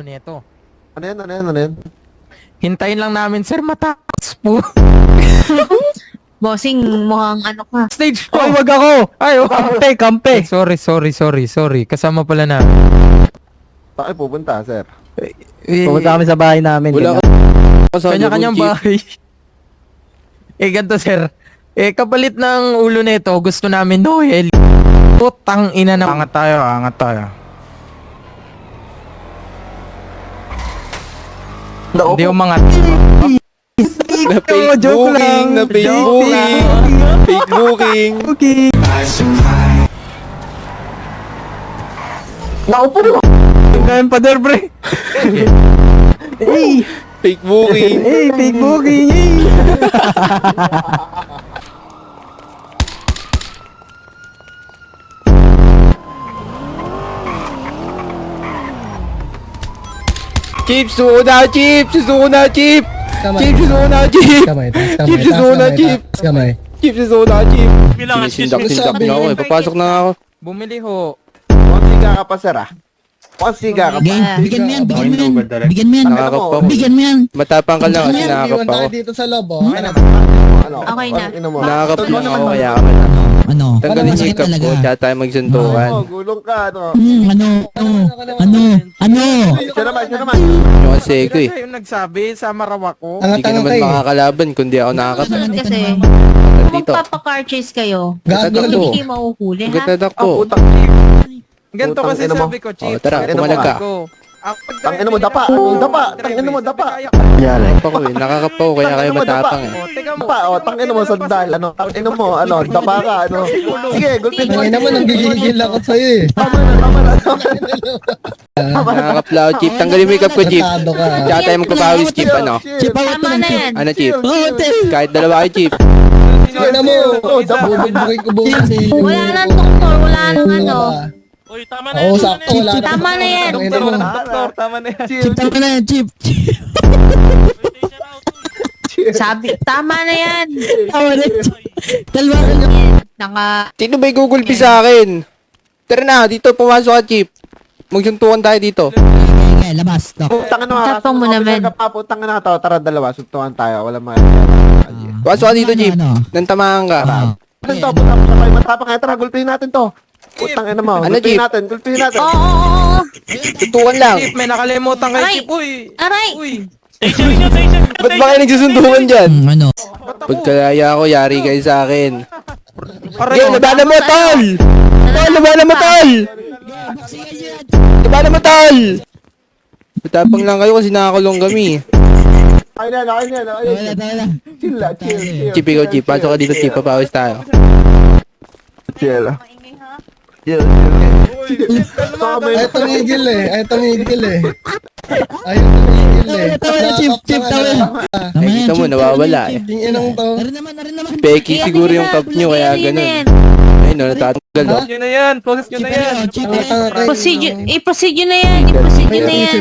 Neto. Ano yan? Hintayin lang namin, sir, matapos po. Bossing, mukhang ano ka. Stage Ay, 4. wag ako! Ay, kampe! Sorry. Kasama pala na. Saan pupunta, sir? Pumunta kami sa bahay namin. Wala ka. Kanya-kanyang bahay. Ganito, sir. Kapalit ng ulo nito, gusto namin Noel. Putang ina na. Angat tayo. Hindi umangat. Na fake joke booking, lang. na fake Joke booking. lang. Fake booking. Okay. Naupo na! Ngayon pa der, pre. Hey! Fake booking. Hey, fake booking! Hey! Chip, suko na, Chip! Susuko na, Chip! Chip, susuko na, Chip! Kamay, taas Chip, susuko na, Chip! taas kamay. Chip, susuko na, Chip! Bilangan, Sinisindak na ako eh. Papasok na ako. Bumili ho. Siga ka pa, sir, ah. Siga ka pa. Bigyan mo yan. Bigyan mo yan. Nakakap ako. Bigyan mo yan. Matapang ka lang kasi nakakap ako. dito sa loob, oh. Ano? Okay na. Ino mo. Nakakap lang ako kaya ako. Ano? Tanggalin yung Masakit makeup ko, tsaka tayo magsuntukan. Gulong ka, ano? Ano? Siya naman. Yung kasi ko eh. Kasi yung nagsabi sa marawak ko. Hindi ka naman makakalaban kundi ako nakakap. Susunod kasi, Dito. magpapa-car chase kayo, Gago Tatakbo. hindi kayo mauhuli, Ang ha? ganda ko. Putang. Ganito Putang kasi ina mo. sabi ko, Chief. Oh, tara, Ganito pumalag ka. ko. Tangina mo, dapa. Tangina mo, dapa. Nakakap ako eh. Nakakap ako kaya kayo matapang eh. Dapa, tangina mo, sandal. Ano? Tangina mo, dapa ka, ano? Sige, gulpin mo. Ay naman, nanggigigil ako sa'yo eh. Tama na. Nakakap lang ako, Chip. Tanggalin mo yung makeup ko, Chip. Tratado ka. Tsaka tayo magpapawis, Chip. Ano? Tama na yan. Ano, Chip? Kahit dalawa kayo, Chip. Tingnan mo. Bubugbugin ko bukas eh. Wala nang doktor, wala nang ano. Uy, tama na yan. Oo, sakto. Wala na. Tama na yan. Tangina mo. Tama na yan. Chip, tama na yan, Chip. Sabi, tama na yan. Tama na yan. Dalawa ka lang. Naka, Sino ba gugulpi sa akin? Tara na, dito pumasok ka, Chip. Magsuntukan tayo dito. Okay, labas. Putang mo. Tapang mo naman. Putang na to. Tara, dalawa. Suntukan tayo. Wala mga. Pasok ka dito, Chip. Nantamahan ka. Ano to? Matapang nga. Tara, gulpin natin to. Putang ina mo. Ano, Jeep? Gulpin natin. oo. Suntukan lang. Chief, may nakalimutan kay Aray! Chief. Uy. Aray! Station nyo. Ba't ba kayo nagsusuntukan dyan? Ano? Pagkalaya ako, yari kayo sa akin. Aray, Yo, labanan mo, tol! Tol, labanan mo, tol! Labanan mo, tol! Matapang lang kayo kasi nakakulong kami. Okay na. Wala. Chill. Chip, ikaw, Chip. Pasok ka dito, Chip. Papawis tayo. Chill. Ay, tumigil eh. Ayaw tumigil eh. Tama na, Chip. Tama na. Nakikita mo, nawawala eh. Yung inang to. Peki siguro yung cup nyo, kaya ganun. Ayun, no, natatanggal, oh. Yun na yan. Process nyo na yan. Procedure na yan. I-procedure na yan.